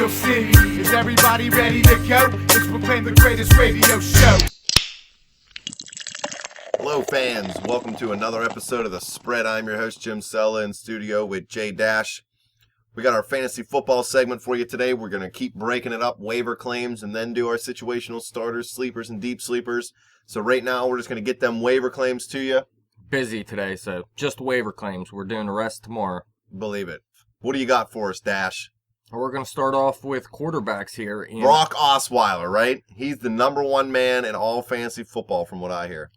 Steel City. Is everybody ready to go? Let's proclaim the greatest radio show. Hello fans, welcome to another episode of The Spread. I'm your host Jim Sella in studio with Jay Dash. We got our fantasy football segment for you today. We're going to keep breaking it up, waiver claims, and then do our situational starters, sleepers, and deep sleepers. So right now we're just going to get them waiver claims to you. Busy today, so just waiver claims. We're doing the rest tomorrow. Believe it. What do you got for us, Dash? We're going to start off with quarterbacks here. Brock Osweiler, right? He's the number one man in all fantasy football from what I hear.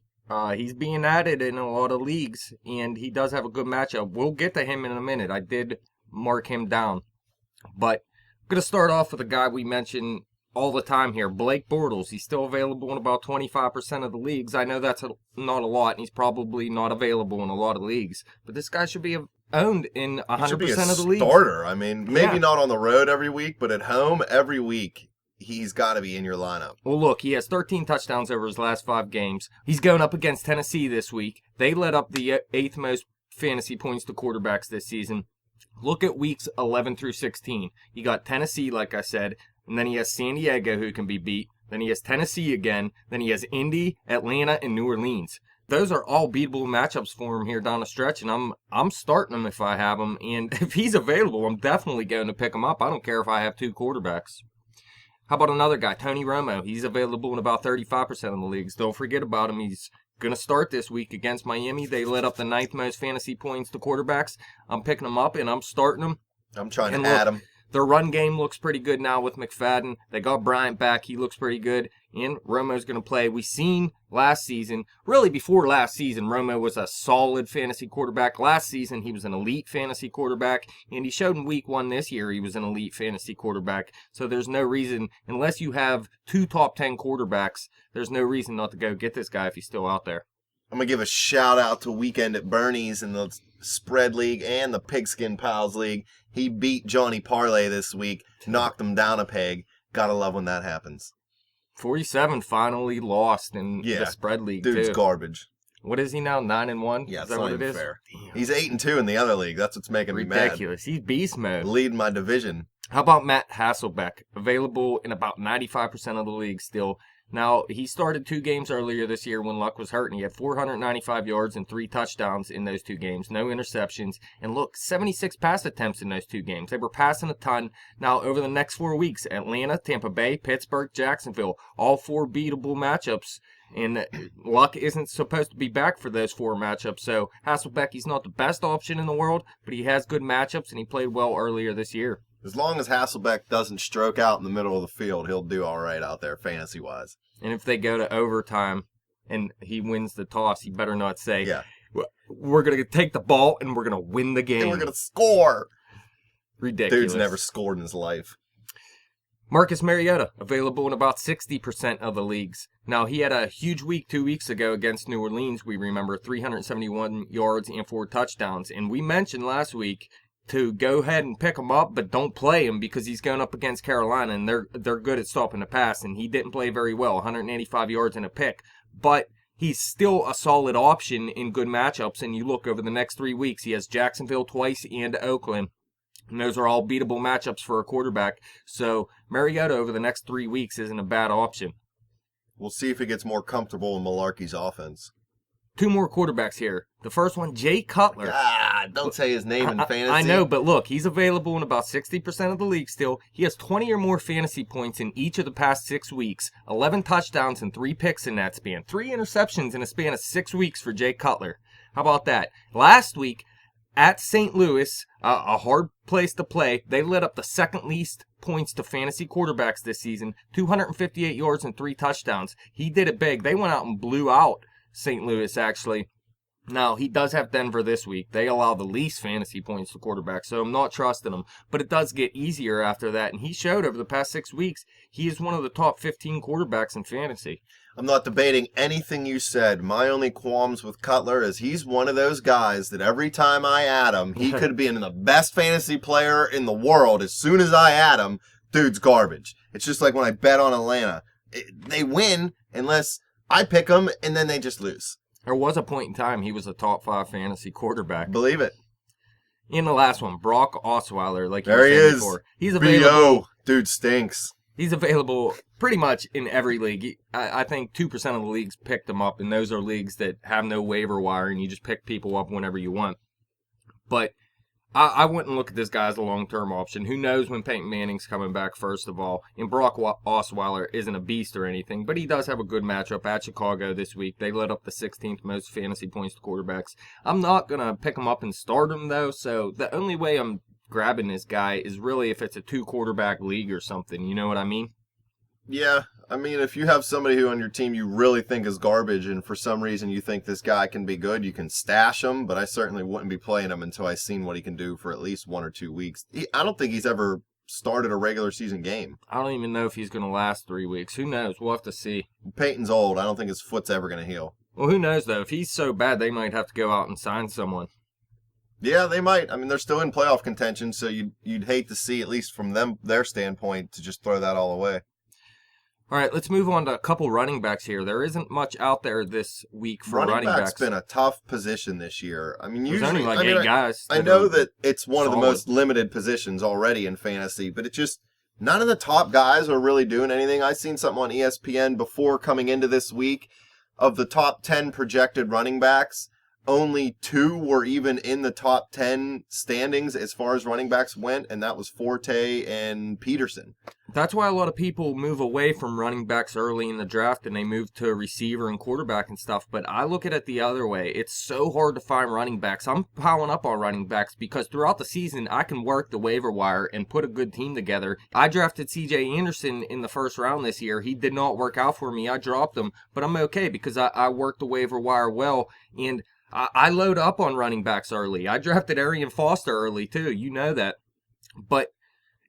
He's being added in a lot of leagues, and he does have a good matchup. We'll get to him in a minute. I did mark him down. But I'm going to start off with a guy we mention all the time here, Blake Bortles. He's still available in about 25% of the leagues. I know that's not a lot, and he's probably not available in a lot of leagues. But this guy should be owned in 100% of the leagues. Starter. I mean, maybe not on the road every week, but at home every week, he's got to be in your lineup. Well, look, he has 13 touchdowns over his last 5 games. He's going up against Tennessee this week. They led up the 8th most fantasy points to quarterbacks this season. Look at weeks 11 through 16. You got Tennessee, like I said, and then he has San Diego, who can be beat. Then he has Tennessee again. Then he has Indy, Atlanta, and New Orleans. Those are all beatable matchups for him here down the stretch, and I'm starting him if I have him. And if he's available, I'm definitely going to pick him up. I don't care if I have 2 quarterbacks. How about another guy, Tony Romo? He's available in about 35% of the leagues. Don't forget about him. He's going to start this week against Miami. They led up the 9th most fantasy points to quarterbacks. I'm picking him up, and I'm starting him. I'm trying to add him. Their run game looks pretty good now with McFadden. They got Bryant back. He looks pretty good. And Romo's going to play. We seen last season, really before last season, Romo was a solid fantasy quarterback. Last season, he was an elite fantasy quarterback. And he showed in week 1 this year he was an elite fantasy quarterback. So there's no reason, unless you have 2 top 10 quarterbacks, there's no reason not to go get this guy if he's still out there. I'm going to give a shout out to Weekend at Bernie's in the Spread League and the Pigskin Pals League. He beat Johnny Parlay this week, knocked him down a peg. Gotta love when that happens. 47 finally lost in the Spread League, dude's too. garbage. What is he now, 9-1? Yeah, is that what it is? Fair. He's 8-2 in the other league. That's what's making me mad. Ridiculous. He's beast mode. Leading my division. How about Matt Hasselbeck? Available in about 95% of the league still. Now, he started 2 games earlier this year when Luck was hurt, and he had 495 yards and 3 touchdowns in those 2 games. No interceptions. And look, 76 pass attempts in those 2 games. They were passing a ton. Now, over the next 4 weeks, Atlanta, Tampa Bay, Pittsburgh, Jacksonville, all 4 beatable matchups. And Luck isn't supposed to be back for those 4 matchups. So, Hasselbeck, he's not the best option in the world, but he has good matchups, and he played well earlier this year. As long as Hasselbeck doesn't stroke out in the middle of the field, he'll do all right out there fantasy-wise. And if they go to overtime and he wins the toss, he better not say, we're going to take the ball and we're going to win the game. And we're going to score. Ridiculous. Dude's never scored in his life. Marcus Mariota, available in about 60% of the leagues. Now, he had a huge week 2 weeks ago against New Orleans, we remember, 371 yards and 4 touchdowns. And we mentioned last week to go ahead and pick him up, but don't play him because he's going up against Carolina, and they're good at stopping the pass, and he didn't play very well, 185 yards and a pick. But he's still a solid option in good matchups, and you look over the next 3 weeks, he has Jacksonville twice and Oakland, and those are all beatable matchups for a quarterback. So Mariota over the next 3 weeks isn't a bad option. We'll see if he gets more comfortable in Malarkey's offense. 2 more quarterbacks here. The first one, Jay Cutler. Don't say his name in fantasy. I know, but look, he's available in about 60% of the league still. He has 20 or more fantasy points in each of the past 6 weeks. 11 touchdowns and 3 picks in that span. 3 interceptions in a span of 6 weeks for Jay Cutler. How about that? Last week, at St. Louis, a hard place to play, they led up the 2nd least points to fantasy quarterbacks this season. 258 yards and 3 touchdowns. He did it big. They went out and blew out St. Louis, actually. Now, he does have Denver this week. They allow the least fantasy points to quarterbacks, so I'm not trusting him. But it does get easier after that, and he showed over the past 6 weeks he is one of the top 15 quarterbacks in fantasy. I'm not debating anything you said. My only qualms with Cutler is he's one of those guys that every time I add him, he could be the best fantasy player in the world. As soon as I add him, dude's garbage. It's just like when I bet on Atlanta. They win unless I pick them, and then they just lose. There was a point in time he was a top 5 fantasy quarterback. Believe it. In the last one, Brock Osweiler, like you there were saying he is. before. He's available. Dude stinks. He's available pretty much in every league. I think 2% of the leagues picked him up, and those are leagues that have no waiver wire, and you just pick people up whenever you want. But I wouldn't look at this guy as a long-term option. Who knows when Peyton Manning's coming back, first of all. And Brock Osweiler isn't a beast or anything, but he does have a good matchup at Chicago this week. They led up the 16th most fantasy points to quarterbacks. I'm not going to pick him up and start him, though, so the only way I'm grabbing this guy is really if it's a 2-quarterback league or something. You know what I mean? Yeah, I mean, if you have somebody who on your team you really think is garbage and for some reason you think this guy can be good, you can stash him, but I certainly wouldn't be playing him until I've seen what he can do for at least 1 or 2 weeks. I don't think he's ever started a regular season game. I don't even know if he's going to last 3 weeks. Who knows? We'll have to see. Peyton's old. I don't think his foot's ever going to heal. Well, who knows, though? If he's so bad, they might have to go out and sign someone. Yeah, they might. I mean, they're still in playoff contention, so you'd hate to see, at least from their standpoint, to just throw that all away. All right, let's move on to a couple running backs here. There isn't much out there this week for running backs. Running back's been a tough position this year. I mean, There's usually only like 8 guys. I know that it's one of the solid. most limited positions already in fantasy, but it just none of the top guys are really doing anything. I seen something on ESPN before coming into this week of the top 10 projected running backs. Only 2 were even in the top 10 standings as far as running backs went, and that was Forte and Peterson. That's why a lot of people move away from running backs early in the draft and they move to receiver and quarterback and stuff. But I look at it the other way. It's so hard to find running backs. I'm piling up on running backs because throughout the season, I can work the waiver wire and put a good team together. I drafted C.J. Anderson in the first round this year. He did not work out for me. I dropped him, but I'm okay because I worked the waiver wire well, and I load up on running backs early. I drafted Arian Foster early, too. You know that. But,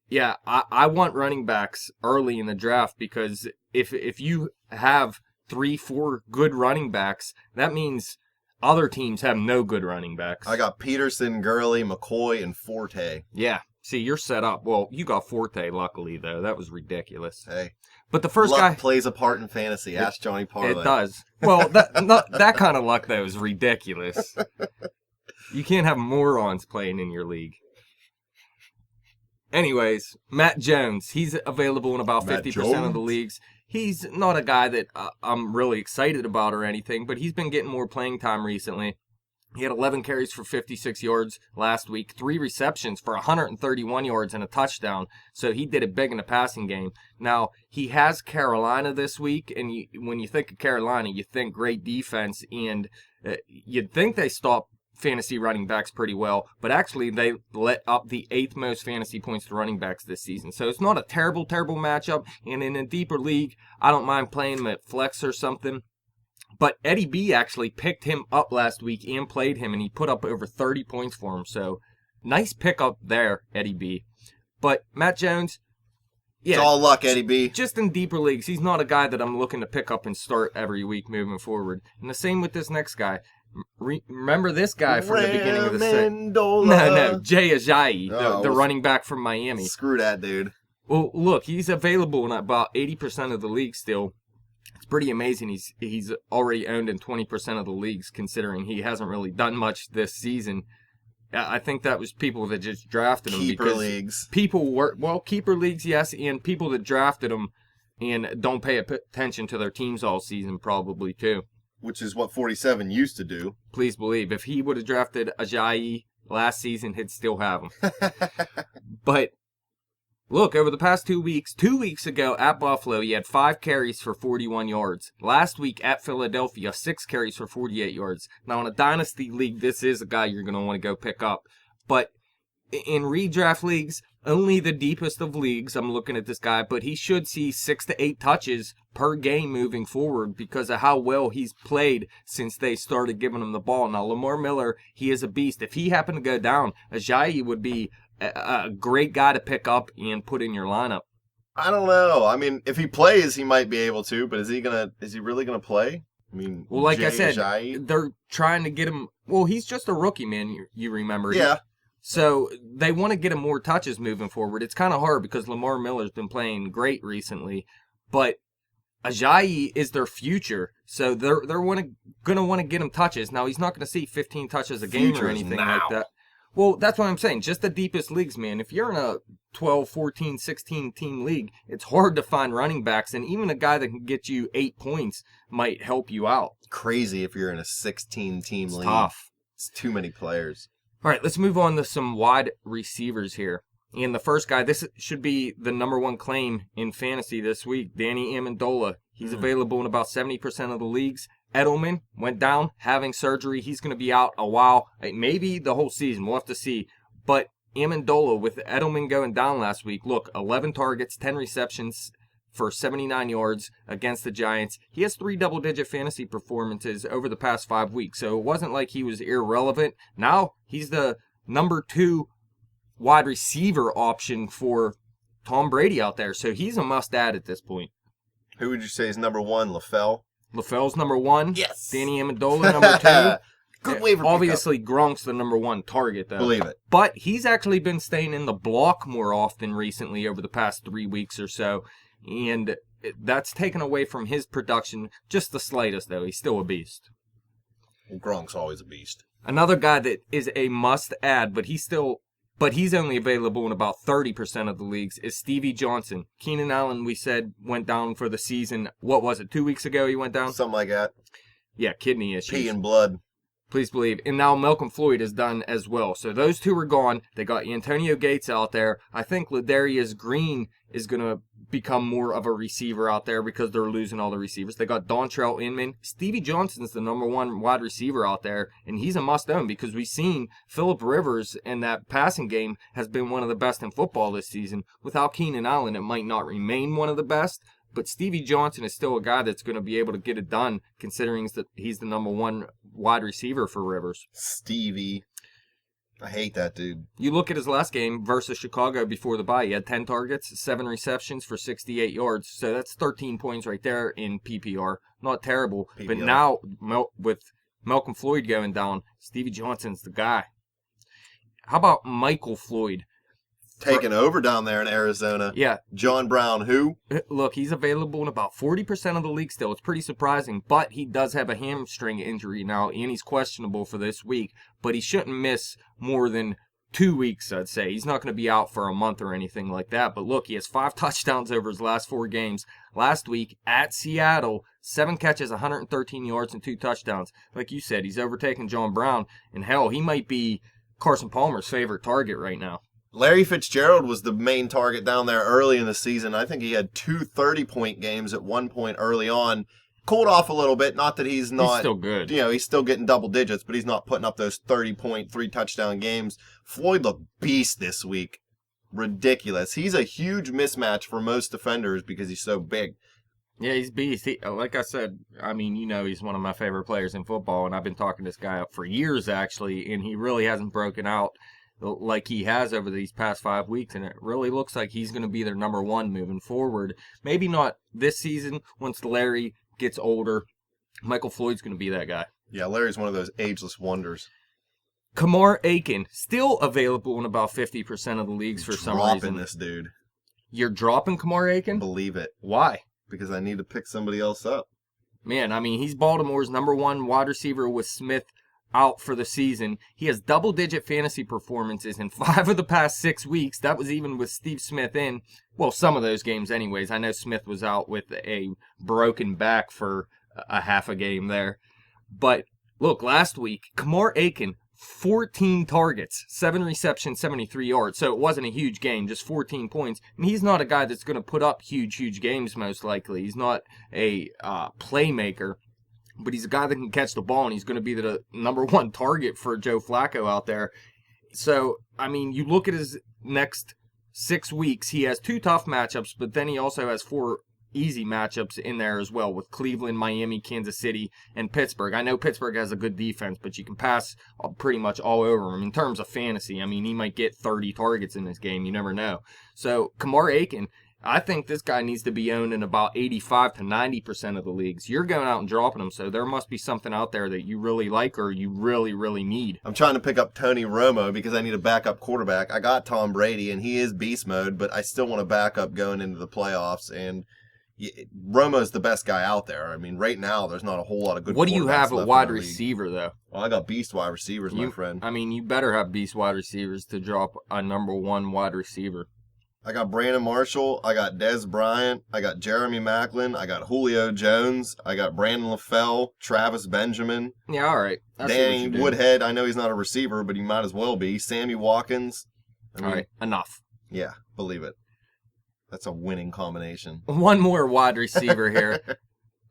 yeah, I want running backs early in the draft because if you have 3-4 good running backs, that means other teams have no good running backs. I got Peterson, Gurley, McCoy, and Forte. Yeah. See, you're set up. Well, you got Forte, luckily, though. That was ridiculous. Hey. But the first luck guy plays a part in fantasy. Ask Johnny Parlay. It does. Well, that kind of luck, though, is ridiculous. You can't have morons playing in your league. Anyways, Matt Jones. He's available in about 50% of the leagues. He's not a guy that I'm really excited about or anything, but he's been getting more playing time recently. He had 11 carries for 56 yards last week, 3 receptions for 131 yards and a touchdown. So he did it big in the passing game. Now, he has Carolina this week, and when you think of Carolina, you think great defense, and you'd think they stop fantasy running backs pretty well, but actually they let up the 8th most fantasy points to running backs this season. So it's not a terrible matchup, and in a deeper league, I don't mind playing him at flex or something. But Eddie B actually picked him up last week and played him, and he put up over 30 points for him. So, nice pickup there, Eddie B. But Matt Jones, yeah. It's all luck, Eddie B. Just in deeper leagues, he's not a guy that I'm looking to pick up and start every week moving forward. And the same with this next guy. Remember this guy from the beginning of the season? No, Jay Ajayi, the running back from Miami. Screw that, dude. Well, look, he's available in about 80% of the league still. It's pretty amazing. He's already owned in 20% of the leagues, considering he hasn't really done much this season. I think that was people that just drafted him. Keeper because leagues. People were, keeper leagues, yes, and people that drafted him and don't pay attention to their teams all season probably too. Which is what 47 used to do. Please believe. If he would have drafted Ajayi last season, he'd still have him. But look, over the past 2 weeks ago at Buffalo, he had 5 carries for 41 yards. Last week at Philadelphia, 6 carries for 48 yards. Now, in a dynasty league, this is a guy you're going to want to go pick up. But in redraft leagues, only the deepest of leagues, I'm looking at this guy, but he should see 6 to 8 touches per game moving forward because of how well he's played since they started giving him the ball. Now, Lamar Miller, he is a beast. If he happened to go down, Ajayi would be a great guy to pick up and put in your lineup. I don't know. I mean, if he plays, he might be able to, but is he really gonna play? I mean, well, like Jay I said, Ajayi? They're trying to get him. Well, he's just a rookie, man. You remember? Yeah. So they want to get him more touches moving forward. It's kind of hard because Lamar Miller's been playing great recently, but Ajayi is their future. So they're going to want to get him touches. Now he's not going to see 15 touches a game or anything like that. Well, that's what I'm saying. Just the deepest leagues, man. If you're in a 12, 14, 16 team league, it's hard to find running backs, and even a guy that can get you 8 points might help you out. Crazy if you're in a 16-team league. Tough. It's too many players. All right, let's move on to some wide receivers here. And the first guy, this should be the number one claim in fantasy this week, Danny Amendola. He's available in about 70% of the leagues. Edelman went down, having surgery. He's going to be out a while, maybe the whole season. We'll have to see. But Amendola, with Edelman going down last week, look, 11 targets, 10 receptions for 79 yards against the Giants. He has 3 double-digit fantasy performances over the past 5 weeks, so it wasn't like he was irrelevant. Now he's the number 2 wide receiver option for Tom Brady out there, so he's a must-add at this point. Who would you say is number 1, LaFell? LaFell's number 1. Yes. Danny Amendola, number 2. Good waiver pickup. Obviously, Gronk's the number 1 target, though. Believe it. But he's actually been staying in the block more often recently over the past 3 weeks or so, and that's taken away from his production just the slightest, though. He's still a beast. Well, Gronk's always a beast. Another guy that is a must-add, but he's only available in about 30% of the leagues, is Stevie Johnson. Keenan Allen, we said, went down for the season. What was it, 2 weeks ago he went down? Something like that. Yeah, kidney issues. Pee and blood. Please believe. And now Malcolm Floyd is done as well. So those two are gone. They got Antonio Gates out there. I think Ladarius Green is going to become more of a receiver out there because they're losing all the receivers. They got Dontrell Inman. Stevie Johnson's the number 1 wide receiver out there, and he's a must-own because we've seen Phillip Rivers in that passing game has been one of the best in football this season. Without Keenan Allen, it might not remain one of the best, but Stevie Johnson is still a guy that's going to be able to get it done considering that he's the number 1 wide receiver for Rivers. Stevie. I hate that dude. You look at his last game versus Chicago before the bye. He had 10 targets, 7 receptions for 68 yards. So that's 13 points right there in PPR. Not terrible. PPR. But now, with Malcolm Floyd going down, Stevie Johnson's the guy. How about Michael Floyd? Taking over down there in Arizona. Yeah. John Brown, who? Look, he's available in about 40% of the league still. It's pretty surprising, but he does have a hamstring injury now, and he's questionable for this week. But he shouldn't miss more than 2 weeks, I'd say. He's not going to be out for a month or anything like that. But look, he has 5 touchdowns over his last 4 games. Last week at Seattle, 7 catches, 113 yards, and 2 touchdowns. Like you said, he's overtaken John Brown. And hell, he might be Carson Palmer's favorite target right now. Larry Fitzgerald was the main target down there early in the season. I think he had 2 30-point games at one point early on. Cooled off a little bit. Not that he's not... He's still good. You know, he's still getting double digits, but he's not putting up those 30-point, 3-touchdown games. Floyd looked beast this week. Ridiculous. He's a huge mismatch for most defenders because he's so big. Yeah, he's beast. Like I said, I mean, you know, he's one of my favorite players in football, and I've been talking this guy up for years, actually, and he really hasn't broken out like he has over these past 5 weeks, and it really looks like he's going to be their number 1 moving forward. Maybe not this season. Once Larry gets older, Michael Floyd's going to be that guy. Yeah, Larry's one of those ageless wonders. Kamar Aiken, still available in about 50% of the leagues for some reason. Dropping this dude. You're dropping Kamar Aiken? Believe it. Why? Because I need to pick somebody else up. Man, I mean, he's Baltimore's number 1 wide receiver with Smith out for the season. He has double-digit fantasy performances in 5 of the past 6 weeks. That was even with Steve Smith in. Well, some of those games anyways. I know Smith was out with a broken back for a half a game there. But, look, last week, Kamar Aiken, 14 targets, 7 receptions, 73 yards. So it wasn't a huge game, just 14 points. And he's not a guy that's going to put up huge games, most likely. He's not a playmaker. But he's a guy that can catch the ball, and he's going to be the number 1 target for Joe Flacco out there. So, I mean, you look at his next 6 weeks, he has 2 tough matchups, but then he also has 4 easy matchups in there as well with Cleveland, Miami, Kansas City, and Pittsburgh. I know Pittsburgh has a good defense, but you can pass pretty much all over him in terms of fantasy. I mean, he might get 30 targets in this game. You never know. So, Kamar Aiken, I think this guy needs to be owned in about 85 to 90% of the leagues. You're going out and dropping him, so there must be something out there that you really like or you really need. I'm trying to pick up Tony Romo because I need a backup quarterback. I got Tom Brady, and he is beast mode, but I still want a backup going into the playoffs. And, Romo's the best guy out there. I mean, right now, there's not a whole lot of good What do you have quarterbacks at left wide in the league. receiver, though? Well, I got beast wide receivers, my friend. I mean, you better have beast wide receivers to drop a number 1 wide receiver. I got Brandon Marshall. I got Dez Bryant. I got Jeremy Maclin. I got Julio Jones. I got Brandon LaFell, Travis Benjamin. Yeah, all right. Danny Woodhead. I know he's not a receiver, but he might as well be. Sammy Watkins. All right, enough. Yeah, believe it. That's a winning combination. One more wide receiver here.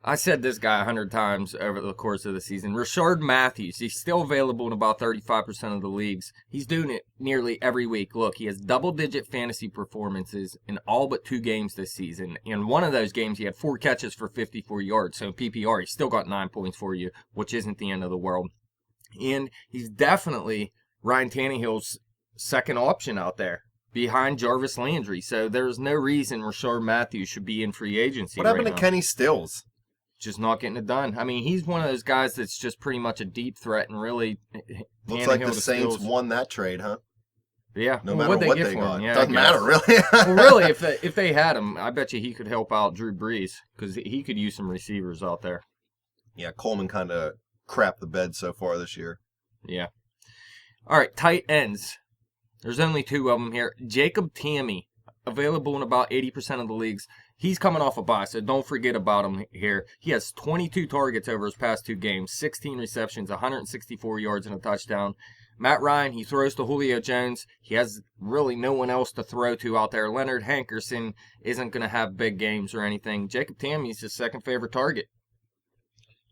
I said this guy 100 times over the course of the season. Rashard Matthews. He's still available in about 35% of the leagues. He's doing it nearly every week. Look, he has double-digit fantasy performances in all but 2 games this season. In one of those games, he had 4 catches for 54 yards. So in PPR, he's still got 9 points for you, which isn't the end of the world. And he's definitely Ryan Tannehill's second option out there, behind Jarvis Landry. So there's no reason Rashard Matthews should be in free agency. What happened to Kenny Stills? Just not getting it done. I mean, he's one of those guys that's just pretty much a deep threat, and really looks like the Saints won that trade, huh? Yeah. No matter what they got. Yeah, doesn't matter, really. Well, really, if they had him, I bet you he could help out Drew Brees, because he could use some receivers out there. Yeah, Coleman kind of crapped the bed so far this year. Yeah. All right, tight ends. There's only 2 of them here. Jacob Tamme, available in about 80% of the leagues. He's coming off a bye, so don't forget about him here. He has 22 targets over his past 2 games, 16 receptions, 164 yards, and a touchdown. Matt Ryan, he throws to Julio Jones. He has really no one else to throw to out there. Leonard Hankerson isn't going to have big games or anything. Jacob Tamme is his second favorite target.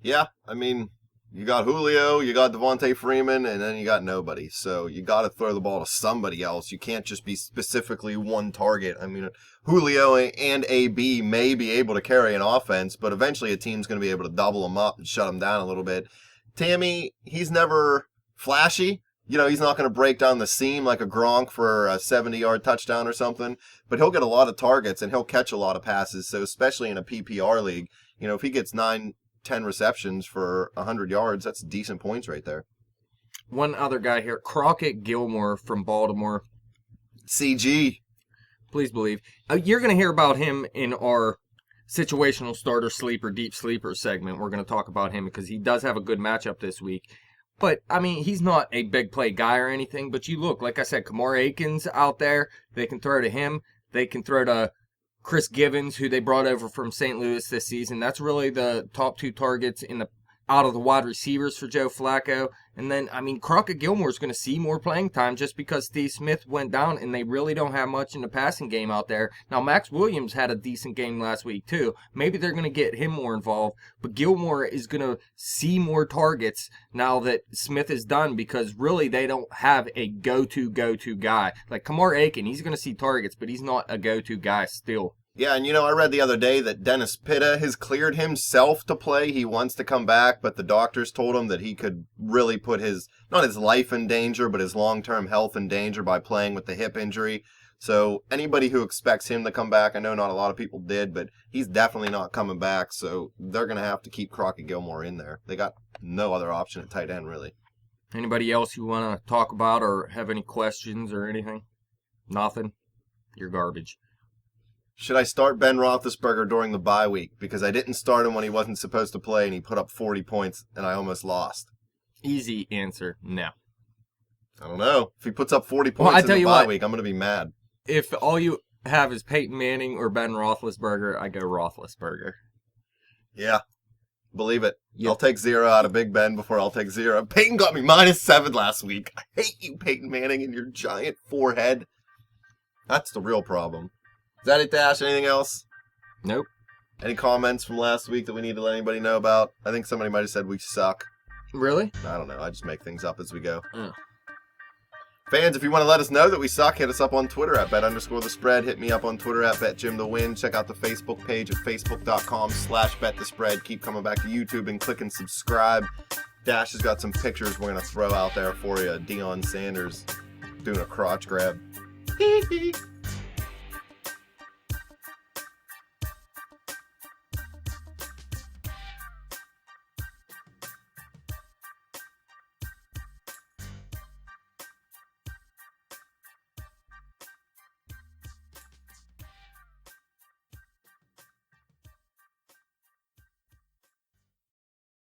Yeah, I mean, you got Julio, you got Devontae Freeman, and then you got nobody. So you got to throw the ball to somebody else. You can't just be specifically one target. I mean, Julio and AB may be able to carry an offense, but eventually a team's going to be able to double them up and shut them down a little bit. Tamme, he's never flashy. You know, he's not going to break down the seam like a Gronk for a 70-yard touchdown or something, but he'll get a lot of targets and he'll catch a lot of passes. So especially in a PPR league, you know, if he gets 9-10 receptions for 100 yards, that's decent points right there. One other guy here, Crockett Gilmore from Baltimore. CG. Please believe. You're going to hear about him in our situational starter sleeper, deep sleeper segment. We're going to talk about him because he does have a good matchup this week. But, I mean, he's not a big play guy or anything. But you look, like I said, Kamar Aikens out there. They can throw to him. They can throw to Chris Givens, who they brought over from St. Louis this season. That's really the top 2 targets out of the wide receivers for Joe Flacco. And then, I mean, Crockett Gilmore's going to see more playing time just because Steve Smith went down and they really don't have much in the passing game out there. Now, Max Williams had a decent game last week, too. Maybe they're going to get him more involved. But Gilmore is going to see more targets now that Smith is done because really they don't have a go-to guy. Like Kamar Aiken, he's going to see targets, but he's not a go-to guy still. Yeah, and you know, I read the other day that Dennis Pitta has cleared himself to play. He wants to come back, but the doctors told him that he could really put not his life in danger, but his long-term health in danger by playing with the hip injury. So anybody who expects him to come back, I know not a lot of people did, but he's definitely not coming back. So they're going to have to keep Crockett Gilmore in there. They got no other option at tight end, really. Anybody else you want to talk about or have any questions or anything? Nothing? You're garbage. Should I start Ben Roethlisberger during the bye week? Because I didn't start him when he wasn't supposed to play, and he put up 40 points, and I almost lost. Easy answer, no. I don't know. If he puts up 40 points in the bye week, I'm going to be mad. If all you have is Peyton Manning or Ben Roethlisberger, I go Roethlisberger. Yeah, believe it. Yep. I'll take 0 out of Big Ben before I'll take 0. Peyton got me -7 last week. I hate you, Peyton Manning, and your giant forehead. That's the real problem. Is that it, Dash? Anything else? Nope. Any comments from last week that we need to let anybody know about? I think somebody might have said we suck. Really? I don't know. I just make things up as we go. Oh. Fans, if you want to let us know that we suck, hit us up on Twitter at bet_the_spread. Hit me up on Twitter at betjimthewin. Check out the Facebook page at facebook.com/betthespread. Keep coming back to YouTube and clicking subscribe. Dash has got some pictures we're going to throw out there for you. Deion Sanders doing a crotch grab. Hee hee.